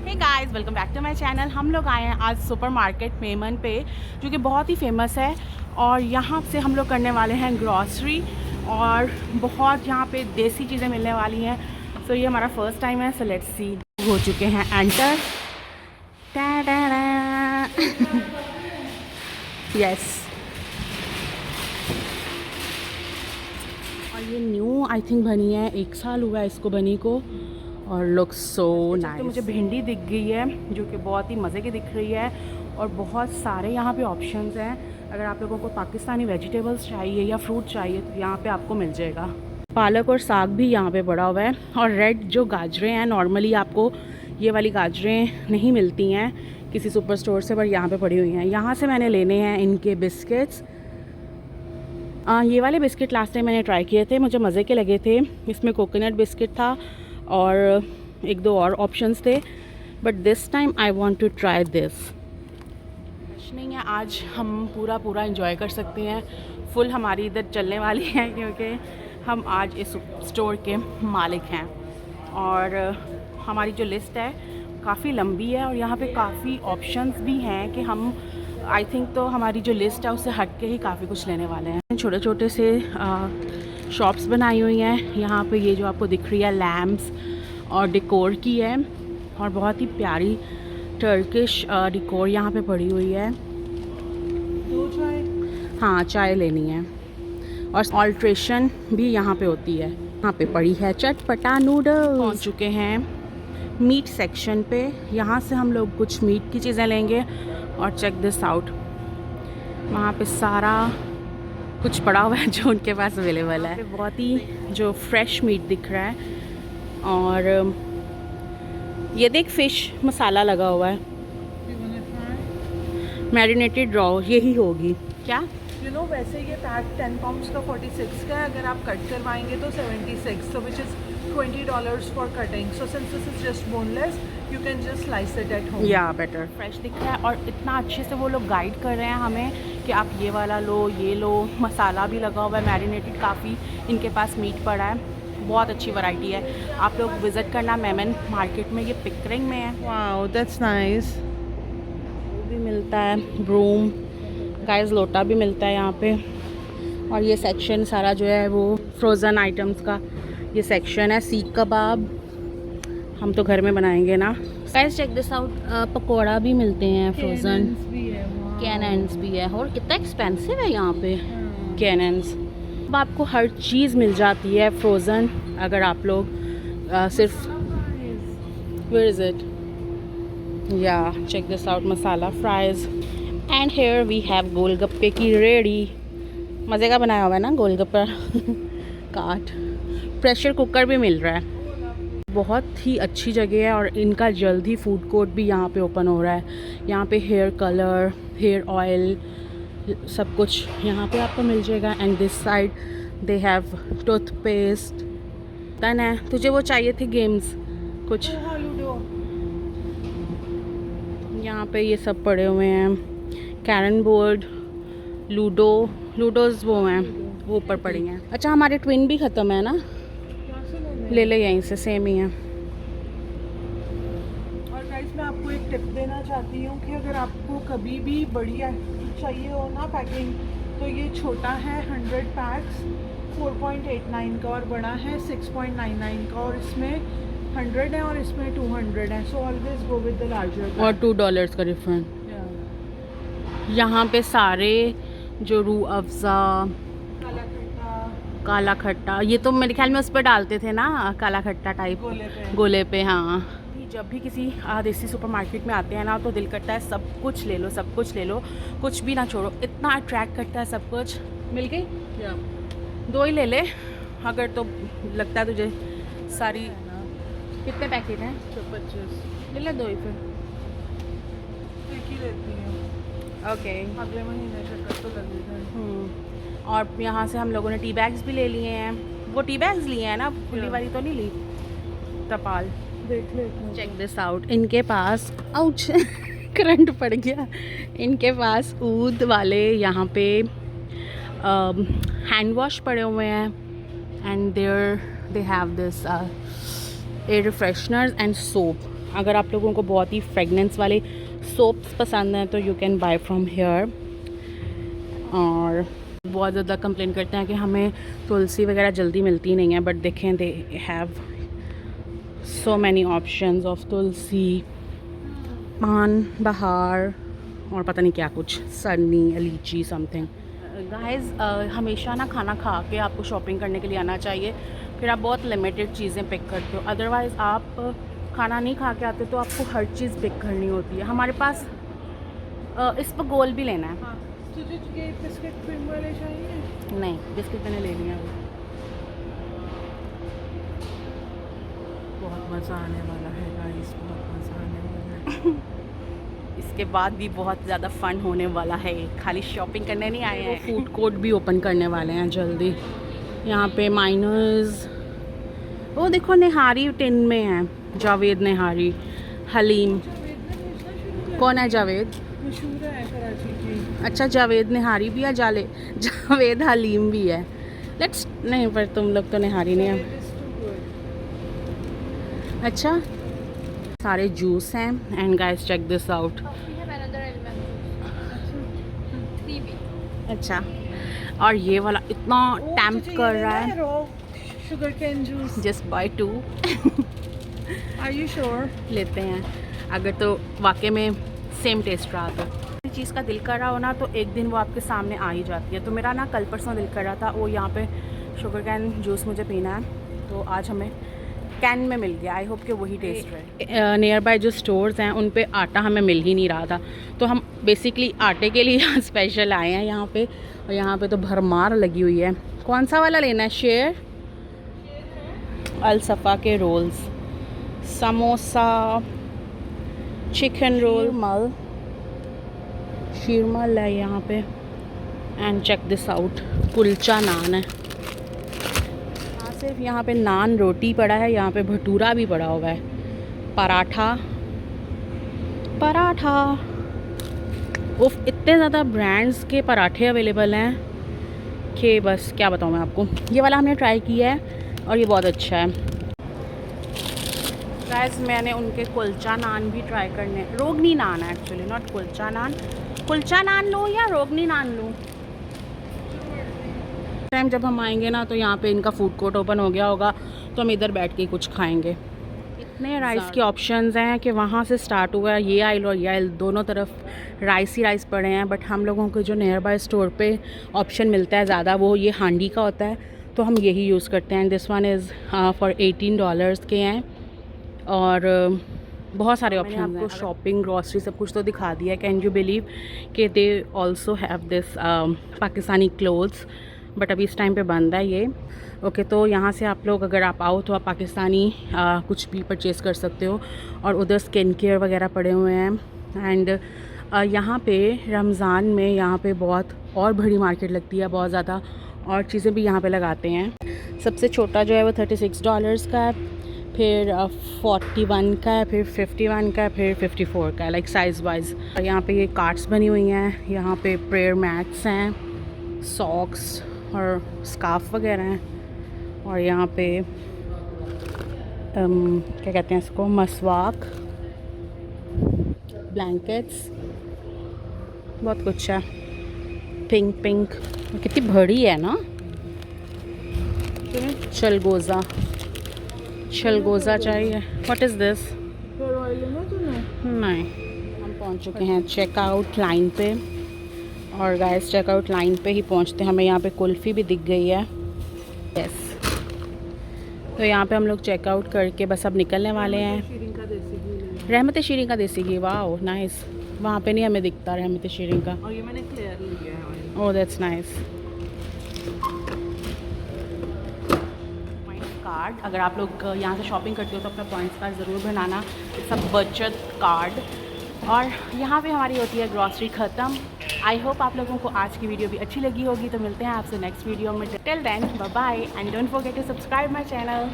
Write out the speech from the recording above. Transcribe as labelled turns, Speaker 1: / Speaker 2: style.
Speaker 1: Hey guys, welcome back to my channel. हम लोग आए हैं आज सुपरमार्केट मेमन पे, जो कि बहुत ही फेमस है। और यहाँ से हम लोग करने वाले हैं ग्रॉसरी, और बहुत यहाँ पे देसी चीज़ें मिलने वाली हैं। सो ये हमारा फर्स्ट टाइम है। So let's see. हो चुके हैं एंटर। यस। और ये न्यू आई थिंक बनी है, 1 साल हुआ है इसको बनी को। और लुक सो नाइस। तो मुझे भिंडी दिख गई है, जो कि बहुत ही मज़े की दिख रही है। और बहुत सारे यहाँ पे ऑप्शंस हैं। अगर आप लोगों को पाकिस्तानी वेजिटेबल्स चाहिए या फ्रूट चाहिए तो यहाँ पे आपको मिल जाएगा। पालक और साग भी यहाँ पे पड़ा हुआ है। और रेड जो गाजरें हैं, नॉर्मली आपको ये वाली गाजरें नहीं मिलती हैं किसी सुपर स्टोर से, पर यहाँ पे पड़ी हुई हैं। यहाँ से मैंने लेने हैं इनके बिस्किट्स। ये वाले बिस्किट लास्ट टाइम मैंने ट्राई किए थे, मुझे मज़े के लगे थे। इसमें कोकोनट बिस्किट था और 1-2 और ऑप्शंस थे, but this time I want to try this. कुछ नहीं है, आज हम पूरा एंजॉय कर सकते हैं। फुल हमारी इधर चलने वाली है, क्योंकि हम आज इस स्टोर के मालिक हैं। और हमारी जो लिस्ट है काफ़ी लंबी है, और यहाँ पे काफ़ी ऑप्शंस भी हैं कि हम आई थिंक तो हमारी जो लिस्ट है उससे हट के ही काफ़ी कुछ लेने वाले हैं। छोटे छोटे से शॉप्स बनाई हुई हैं यहाँ पे। ये जो आपको दिख रही है लैम्प्स और डेकोर की है, और बहुत ही प्यारी टर्किश डेकोर यहाँ पे पड़ी हुई है। हाँ, चाय लेनी है। और ऑल्ट्रेशन भी यहाँ पे होती है। यहाँ पे पड़ी है चटपटा नूडल्स। पहुँच चुके हैं मीट सेक्शन पे। यहाँ से हम लोग कुछ मीट की चीज़ें लेंगे। और चेक दिस आउट, वहाँ पे सारा कुछ पड़ा हुआ है जो उनके पास अवेलेबल है। बहुत ही जो फ्रेश मीट दिख रहा है। और ये देख, फिश मसाला लगा हुआ है। मैरिनेटेड रॉ यही होगी क्या?
Speaker 2: वैसे ये पैक 10 पाउंड्स का 46 का है। अगर आप कट करवाएंगे तो 76, so which is $20 for cutting. So since this is just boneless, you can just slice it at home.
Speaker 1: या बेटर। फ्रेश दिख रहा है, और इतना अच्छे से वो लोग गाइड कर रहे हैं हमें कि आप ये वाला लो, ये लो। मसाला भी लगा हुआ है, मैरिनेटेड काफ़ी इनके पास मीट पड़ा है। बहुत अच्छी वैरायटी है। आप लोग विज़िट करना मेमन मार्केट में, ये पिकरिंग में है।
Speaker 2: Wow, that's nice.
Speaker 1: वो भी मिलता है, ब्रूम गाइस, लोटा भी मिलता है यहाँ पे। और ये सेक्शन सारा जो है वो फ्रोज़न आइटम्स का ये सेक्शन है। सीख कबाब हम तो घर में बनाएंगे ना। Guys check this out, pakora भी मिलते हैं फ्रोज़न। कैनन्स भी है। और कितना एक्सपेंसिव है यहाँ पे कैनन्स। अब आपको हर चीज़ मिल जाती है फ्रोज़न, अगर आप लोग सिर्फ वेयर इज़ इट, या check this out, masala fries. And here we have golgappe की रेडी। मज़े का बनाया हुआ है ना गोलगप्पा। काट। प्रेशर कुकर भी मिल रहा है। बहुत ही अच्छी जगह है, और इनका जल्द ही फूड कोर्ट भी यहाँ पे ओपन हो रहा है। यहाँ पे हेयर कलर, हेयर ऑयल, सब कुछ यहाँ पे आपको मिल जाएगा। And this side they have toothpaste. तन है तुझे वो चाहिए थे गेम्स कुछ, यहाँ पे ये सब पड़े हुए हैं। कैरम बोर्ड, लूडोज़ वो हैं, वो ऊपर पड़ी हैं। अच्छा, हमारे ट्विन भी ख़त्म है ना, ले ले यहीं से, सेम ही है।
Speaker 2: और गाइस मैं आपको एक टिप देना चाहती हूँ कि अगर आपको कभी भी बढ़िया चाहिए हो ना पैकिंग, तो ये छोटा है 100 पैक्स 4.89 का, और बड़ा है 6.99 का। और इसमें 100 है और इसमें 200 है। So always go with the larger.
Speaker 1: और $2 का डिफरेंस। यहाँ पे सारे जो रूह अफ़ज़ा, काला खट्टा, ये तो मेरे ख्याल में उस पर डालते थे ना, काला खट्टा टाइप गोले पे। हाँ, जब भी किसी देसी सुपरमार्केट में आते हैं ना, तो दिल करता है सब कुछ ले लो, सब कुछ ले लो, कुछ भी ना छोड़ो। इतना अट्रैक्ट करता है सब कुछ। मिल गई? 2 ही ले ले अगर तो लगता है तुझे सारी। कितने पैकेट हैं?
Speaker 2: 25
Speaker 1: ले ले 2 ही फिर।
Speaker 2: एक ही लेती है,
Speaker 1: ओके।
Speaker 2: अगले महीने चक्कर तो लगेगा।
Speaker 1: और यहाँ से हम लोगों ने टी बैग्स भी ले लिए हैं। वो टी बैग्स लिए हैं ना, खुली वाली तो नहीं ली, तपाल।
Speaker 2: देख लेते।
Speaker 1: चेक दिस आउट, इनके पास आउच करंट पड़ गया। इनके पास ऊद वाले यहाँ पे हैंड वॉश पड़े हुए हैं। And there they have this air fresheners and soap. अगर आप लोगों को बहुत ही फ्रेगनेंस वाले सोप्स पसंद हैं तो you can buy from here. और बहुत ज़्यादा कंप्लेन करते हैं कि हमें तुलसी वगैरह जल्दी मिलती नहीं है, बट देखें they have so many options of Tulsi, Pan Bahar और पता नहीं क्या कुछ, सरनी, लीची समथिंग। गाइस हमेशा ना खाना खा के आपको शॉपिंग करने के लिए आना चाहिए, फिर आप बहुत लिमिटेड चीज़ें पिक करते हो। अदरवाइज़ आप खाना नहीं खा के आते तो आपको हर चीज़ पिक करनी होती है। हमारे पास इस पर गोल भी लेना है।
Speaker 2: हाँ, तुझे ये बिस्किट क्रीम वाले चाहिए?
Speaker 1: नहीं, बिस्किट मैंने ले लिया।
Speaker 2: बहुत मज़ा आने वाला है गाइस, बहुत मज़ा आने वाला है।
Speaker 1: इसके बाद भी बहुत ज़्यादा फ़न होने वाला है, खाली शॉपिंग करने नहीं आए हैं। फूड कोर्ट भी ओपन करने वाले हैं जल्दी। यहाँ पे माइनर्स, वो देखो निहारी टिन में है, जावेद निहारी, हलीम। कौन है जावेद?
Speaker 2: मशहूर है कराची की।
Speaker 1: अच्छा, जावेद निहारी भी है, जावेद हलीम भी है। लेट्स नहीं, पर तुम लोग तो निहारी नहीं है। अच्छा, सारे जूस हैं। And guys check this out. अच्छा, और ये वाला इतना टेम्प्ट कर रहा है।
Speaker 2: Sugar cane juice,
Speaker 1: just buy 2।
Speaker 2: Are you sure?
Speaker 1: लेते हैं, अगर तो वाकई में सेम टेस्ट रहा तो। किसी चीज़ का दिल कर रहा हो ना तो एक दिन वो आपके सामने आ ही जाती है। तो मेरा ना कल परसों दिल कर रहा था वो यहाँ पे शुगर कैन जूस मुझे पीना है, तो आज हमें कैन में मिल गया। आई होप कि वही टेस्ट रहे। नियर बाय जो स्टोर्स हैं उन पे आटा हमें मिल ही नहीं रहा था, तो हम बेसिकली आटे के लिए स्पेशल आए हैं यहाँ पे। और यहाँ पे तो भरमार लगी हुई है। कौन सा वाला लेना है? शेर, अल सफ़ा के रोल्स, समोसा, चिकन रोल, मल शीरमल है यहाँ पे। And check this out, kulcha naan है। सिर्फ यहाँ पे नान रोटी पड़ा है, यहाँ पे भटूरा भी पड़ा हुआ है, पराठा। उफ, इतने ज़्यादा ब्रांड्स के पराठे अवेलेबल हैं कि बस क्या बताऊँ मैं आपको। ये वाला हमने ट्राई किया है और ये बहुत अच्छा है। गाइस मैंने उनके कुलचा नान भी ट्राई करने, रोगनी नान है एक्चुअली, नॉट कुलचा नान। कुलचा नान लूँ या रोगनी नान लूँ? टाइम जब हम आएंगे ना तो यहाँ पे इनका फूड कोर्ट ओपन हो गया होगा, तो हम इधर बैठ के कुछ खाएंगे। इतने राइस के ऑप्शंस हैं कि वहाँ से स्टार्ट हुआ है, ये आइल और ये आइल दोनों तरफ राइस ही राइस पड़े हैं। बट हम लोगों को जो नियर बाय स्टोर पे ऑप्शन मिलता है ज़्यादा, वो ये हांडी का होता है, तो हम यही यूज़ करते हैं। दिस वन इज़ फॉर $18 के हैं और बहुत सारे ऑप्शन हैं। आपको शॉपिंग, ग्रॉसरी सब कुछ तो दिखा दिया है। कैन यू बिलीव कि they also have this Pakistani clothes, but अभी इस टाइम पे बंद है ये। ओके, तो यहाँ से आप लोग अगर आप आओ तो आप पाकिस्तानी कुछ भी परचेज़ कर सकते हो। और उधर स्किन केयर वगैरह पड़े हुए हैं। एंड यहाँ पे रमज़ान में यहाँ पे बहुत और बड़ी मार्केट लगती है, बहुत ज़्यादा और चीज़ें भी यहाँ पे लगाते हैं। सबसे छोटा जो है वो $36 का है, फिर 41 का है, फिर 51 का है, फिर 54 का है, लाइक साइज़ वाइज। यहाँ पे ये कार्ट्स बनी हुई हैं, यहाँ पे प्रेयर मैट्स हैं, सॉक्स और स्कार्फ वगैरह हैं। और यहाँ पे क्या कहते हैं इसको, मसवाक, ब्लैंकेट्स, बहुत कुछ है। पिंक कितनी बड़ी है ना। चलगोज़ा चाहिए। What is this? नहीं। हम पहुँच चुके हैं चेकआउट लाइन पे। और गाइस चेकआउट लाइन पे ही पहुँचते हमें यहाँ पे कुल्फ़ी भी दिख गई है। यस, तो यहाँ पे हम लोग चेकआउट करके बस अब निकलने वाले हैं। रहमत शीरीन का देसी घी, वाह नाइस। वहाँ पे नहीं हमें दिखता रहमत शीरीन का।
Speaker 2: और ये मैंने क्लियर लिया है।
Speaker 1: Oh that's nice. कार्ड, अगर आप लोग यहाँ से शॉपिंग करते हो तो अपना पॉइंट्स कार्ड ज़रूर बनाना, सब बचत कार्ड। और यहाँ पे हमारी होती है ग्रॉसरी ख़त्म। आई होप आप लोगों को आज की वीडियो भी अच्छी लगी होगी। तो मिलते हैं आपसे नेक्स्ट वीडियो में। Till then bye bye and don't forget to subscribe my channel.